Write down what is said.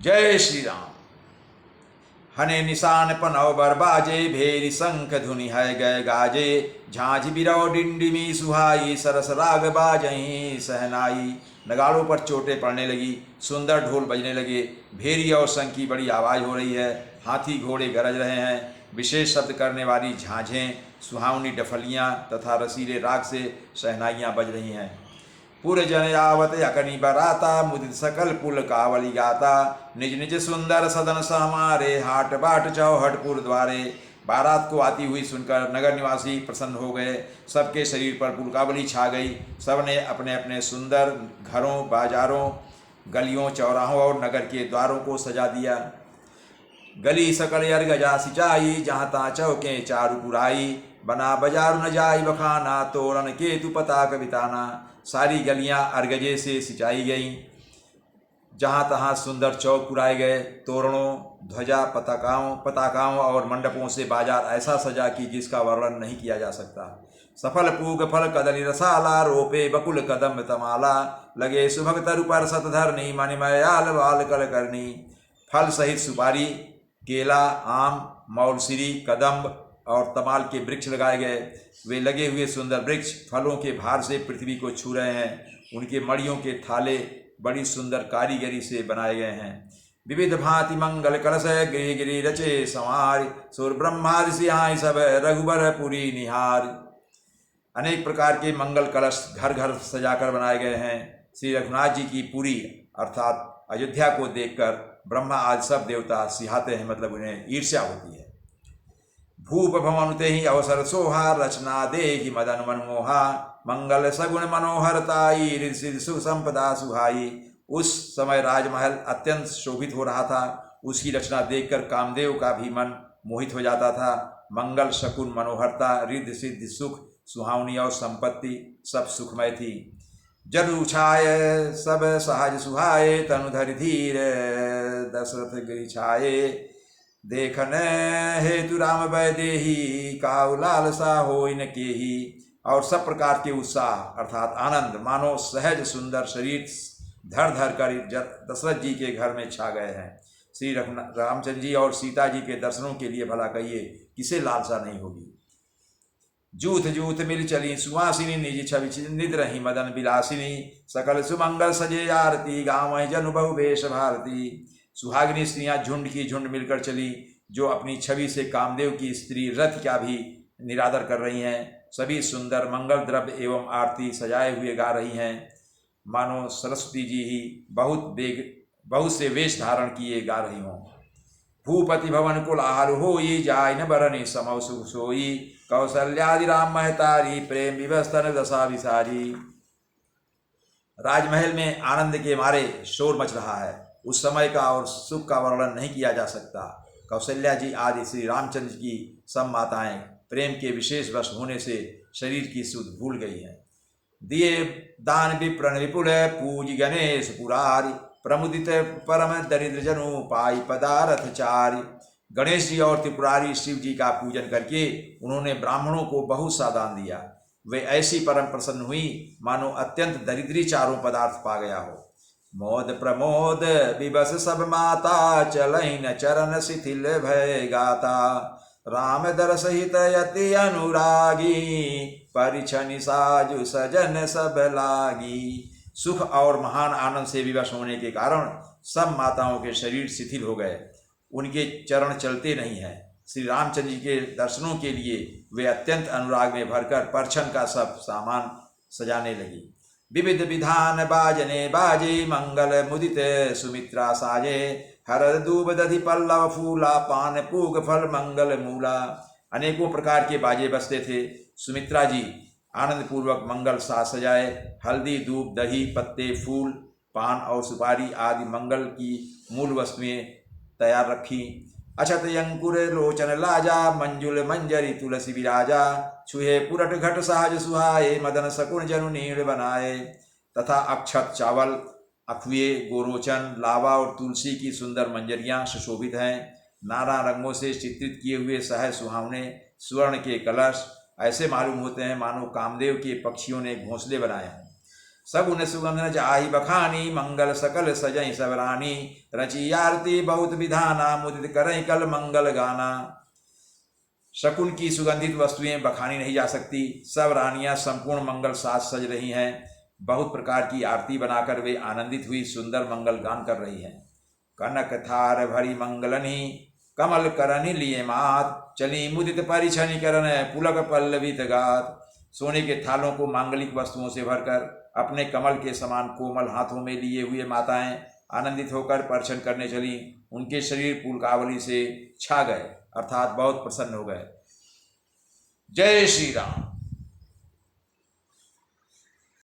जय श्री राम। हने निशान पनव बर बाजे, भेरी शंख धुनि है गए गाजे। झांझ बिरौ डिंडिमी सुहाई, सरस राग बाजहीं सहनाई। नगाड़ों पर चोटें पड़ने लगी, सुंदर ढोल बजने लगे, भेरी और शंख की बड़ी आवाज़ हो रही है, हाथी घोड़े गरज रहे हैं, विशेष शब्द करने वाली झांझें, सुहावनी डफलियाँ तथा रसीले राग से शहनाइयाँ बज रही हैं। पुर जन आवत अकनी बराता, मुदित सकल पुल कावली गाता। निज निज सुंदर सदन समारे, हाट बाट चौहटपुर द्वारे। बारात को आती हुई सुनकर नगर निवासी प्रसन्न हो गए, सबके शरीर पर पुलकावली छा गई। सबने अपने अपने सुंदर घरों, बाजारों, गलियों, चौराहों और नगर के द्वारों को सजा दिया। गली सकल गजा सिंचाई, जहाँ तहाँ चौके चारू पुराई। बना बाजार न जाई बखाना, तोरण केतु पताक बिताना। सारी गलियां अरगजे से सिंचाई गईं, जहाँ तहाँ सुंदर चौक पुराए गए। तोरणों, ध्वजा, पताकाओं और मंडपों से बाजार ऐसा सजा कि जिसका वर्णन नहीं किया जा सकता। सफल पूग फल कदली रसाला, रोपे बकुल कदम तमाला। लगे सुभग तरु पर सतधरनी, मणिमयाल बाल कल करनी। फल सहित सुपारी, केला, आम, मौलसिरी, कदम्ब और तमाल के वृक्ष लगाए गए। वे लगे हुए सुंदर वृक्ष फलों के भार से पृथ्वी को छू रहे हैं। उनके मड़ियों के थाले बड़ी सुंदर कारीगरी से बनाए गए हैं। विविध भांति मंगल कलश गृह गिरी रचे संहार, सुर ब्रह्मादि सियाई सब रघुबर पुरी निहार। अनेक प्रकार के मंगल कलश घर घर सजाकर बनाए गए हैं। श्री रघुनाथ जी की पुरी अर्थात अयोध्या को देखकर ब्रह्मा आदि सब देवता सिहाते हैं, मतलब उन्हें ईर्ष्या होती है। भूप भवनुते ही अवसर सोहा, रचना देहि मदन मनमोहा। मंगल सगुण मनोहरताई, ऋषि सुसंपदा सुहाई। उस समय राजमहल अत्यंत शोभित हो रहा था। उसकी रचना देखकर कामदेव का भी मन मोहित हो जाता था। मंगल शकुन मनोहरता, रिद्धि सिद्धि सुख, सुहावनी और संपत्ति सब सुखमय थी। जदु छाय सब सहज सुहाए, तनुधरि धीर दशरथ गिरि छाये। देखन हेतु राम वैदेही, काहु लालसा होई न केही। और सब प्रकार के उत्साह अर्थात आनंद मानो सहज सुंदर शरीर धर धर कर दशरथ जी के घर में छा गए हैं। श्री रामचंद्र जी और सीता जी के दर्शनों के लिए भला कहिए किसे लालसा नहीं होगी। जूथ जूथ मिल चली सुवासिनी, निज छवि निद रही मदन विलासिनी। सकल सुमंगल सजे आरती, गाँव जनु बहु वेश भारती। सुहागिनी स्त्रियां झुंड की झुंड मिलकर चली, जो अपनी छवि से कामदेव की स्त्री रथ का भी निरादर कर रही हैं। सभी सुंदर मंगल द्रव्य एवं आरती सजाए हुए गा रही हैं, मानो सरस्वती जी ही बहुत से वेश धारण किए गा रही हों। भूपति भवन कुल आहार होई, जाय न बरनी समौ सुख सोई। कौशल्यादि राम महतारी, प्रेम विवस्तन दशा विसारी। राजमहल में आनंद के मारे शोर मच रहा है। उस समय का और सुख का वर्णन नहीं किया जा सकता। कौशल्या जी आदि श्री रामचंद्र की सब माताएं प्रेम के विशेष वश होने से शरीर की सुध भूल गई हैं। दिए दान विप्रण विपुल, पूज गणेश पुरारी। प्रमुदित परम दरिद्र जनु, पाई पदारथ चारि। गणेश जी और त्रिपुरारी शिव जी का पूजन करके उन्होंने ब्राह्मणों को बहुत सा दान दिया। वे ऐसी परम प्रसन्न हुई मानो अत्यंत दरिद्री चारों पदार्थ पा गया हो। मोद प्रमोद विबस सब माता, चलैन चरण शिथिल भय गाता। राम दर सहित यति अनुरागी, परिछनि साजु सजन सब लागी। सुख और महान आनंद से विवश होने के कारण सब माताओं के शरीर शिथिल हो गए, उनके चरण चलते नहीं हैं। श्री रामचंद्र जी के दर्शनों के लिए वे अत्यंत अनुराग में भरकर परछन का सब सामान सजाने लगी। विविध विधान बाजने बाजे, मंगल मुदित सुमित्रा साजे। हर दूब दधि पल्लव फूला, पान पूग फल मंगल मूला। अनेकों प्रकार के बाजे बजते थे। सुमित्रा जी आनंद पूर्वक मंगल साज सजाए। हल्दी, दूब, दही, पत्ते, फूल, पान और सुपारी आदि मंगल की मूल वस्तुएं तैयार रखी। अछत अंकुर लोचन लाजा, मंजुल मंजरी तुलसी विराजा। छुहे पुरट घट सहज सुहाए, मदन सकुन जनु नीड़ बनाए। तथा अक्षत, चावल, अखुए, गोरोचन, लावा और तुलसी की सुंदर मंजरियां सुशोभित हैं। नाना रंगों से चित्रित किए हुए सहज सुहावने स्वर्ण के कलश ऐसे मालूम होते हैं मानो कामदेव के पक्षियों ने घोंसले बनाए हैं। सगुन सुगंध न जाहि बखानी, मंगल सकल सजई सब रानी। रची आरती बहुत विधाना, मुदित करई कल मंगल गाना। शकुन की सुगंधित वस्तुएं बखानी नहीं जा सकती। सब रानियां संपूर्ण मंगल साज सज रही हैं। बहुत प्रकार की आरती बनाकर वे आनंदित हुई सुंदर मंगल गान कर रही हैं। कनक थार भरी मंगलनी, कमल करनि लिए मात। चली मुदित परिछनि करन, पुलक पल्लवित गात। सोने के थालों को मांगलिक वस्तुओं से भरकर अपने कमल के समान कोमल हाथों में लिए हुए माताएं आनंदित होकर परछन करने चली। उनके शरीर पुलकावली से छा गए, अर्थात बहुत प्रसन्न हो गए। जय श्री राम।